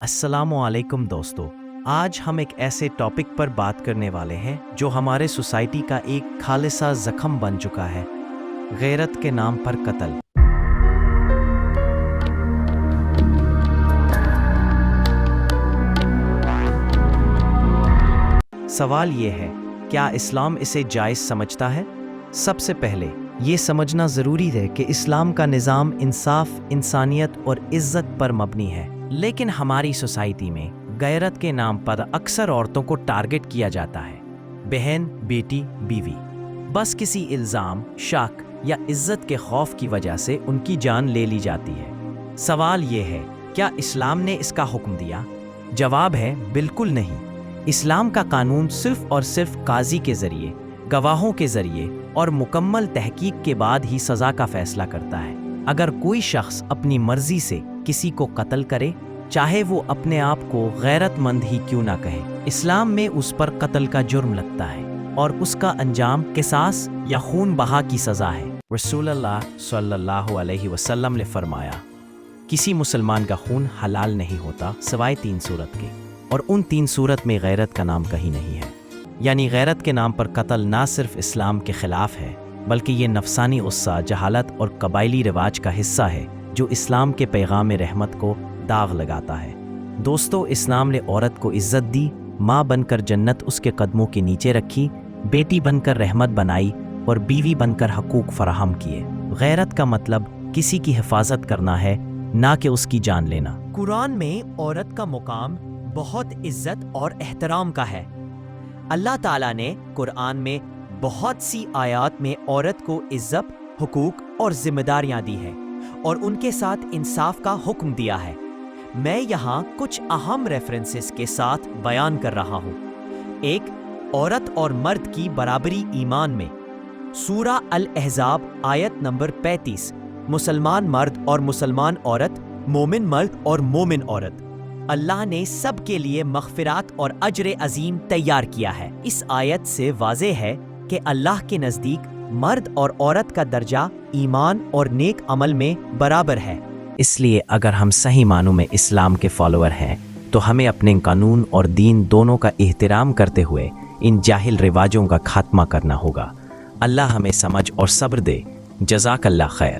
السلام علیکم دوستو، آج ہم ایک ایسے ٹاپک پر بات کرنے والے ہیں جو ہمارے سوسائٹی کا ایک خالصہ زخم بن چکا ہے، غیرت کے نام پر قتل۔ سوال یہ ہے، کیا اسلام اسے جائز سمجھتا ہے؟ سب سے پہلے یہ سمجھنا ضروری ہے کہ اسلام کا نظام انصاف، انسانیت اور عزت پر مبنی ہے، لیکن ہماری سوسائٹی میں غیرت کے نام پر اکثر عورتوں کو ٹارگٹ کیا جاتا ہے، بہن، بیٹی، بیوی۔ بس کسی الزام، شک یا عزت کے خوف کی وجہ سے ان کی جان لے لی جاتی ہے۔ سوال یہ ہے، کیا اسلام نے اس کا حکم دیا؟ جواب ہے، بالکل نہیں۔ اسلام کا قانون صرف اور صرف قاضی کے ذریعے، گواہوں کے ذریعے اور مکمل تحقیق کے بعد ہی سزا کا فیصلہ کرتا ہے۔ اگر کوئی شخص اپنی مرضی سے کسی کو قتل کرے، چاہے وہ اپنے آپ کو غیرت مند ہی کیوں نہ کہے، اسلام میں اس پر قتل کا جرم لگتا ہے اور اس کا انجام قصاص یا خون بہا کی سزا ہے۔ رسول اللہ صلی اللہ علیہ وسلم نے فرمایا، کسی مسلمان کا خون حلال نہیں ہوتا سوائے 3 صورت کے، اور ان 3 صورت میں غیرت کا نام کہیں نہیں ہے۔ یعنی غیرت کے نام پر قتل نہ صرف اسلام کے خلاف ہے، بلکہ یہ نفسانی غصہ، جہالت اور قبائلی رواج کا حصہ ہے جو اسلام کے پیغام رحمت کو داغ لگاتا ہے۔ دوستو، اسلام نے عورت کو عزت دی، ماں بن کر جنت اس کے قدموں کے نیچے رکھی، بیٹی بن کر رحمت بنائی اور بیوی بن کر حقوق فراہم کیے۔ غیرت کا مطلب کسی کی حفاظت کرنا ہے، نہ کہ اس کی جان لینا۔ قرآن میں عورت کا مقام بہت عزت اور احترام کا ہے۔ اللہ تعالیٰ نے قرآن میں بہت سی آیات میں عورت کو عزت، حقوق اور ذمہ داریاں دی ہیں اور ان کے ساتھ انصاف کا حکم دیا ہے۔ میں یہاں کچھ اہم ریفرنسز کے ساتھ بیان کر رہا ہوں۔ 1، عورت اور مرد کی برابری ایمان میں۔ سورہ الاحزاب آیت نمبر 35، مسلمان مرد اور مسلمان عورت، مومن مرد اور مومن عورت، اللہ نے سب کے لیے مغفرات اور اجر عظیم تیار کیا ہے۔ اس آیت سے واضح ہے کہ اللہ کے نزدیک مرد اور عورت کا درجہ ایمان اور نیک عمل میں برابر ہے۔ اس لیے اگر ہم صحیح معنوں میں اسلام کے فالوور ہیں تو ہمیں اپنے قانون اور دین دونوں کا احترام کرتے ہوئے ان جاہل رواجوں کا خاتمہ کرنا ہوگا۔ اللہ ہمیں سمجھ اور صبر دے۔ جزاک اللہ خیر۔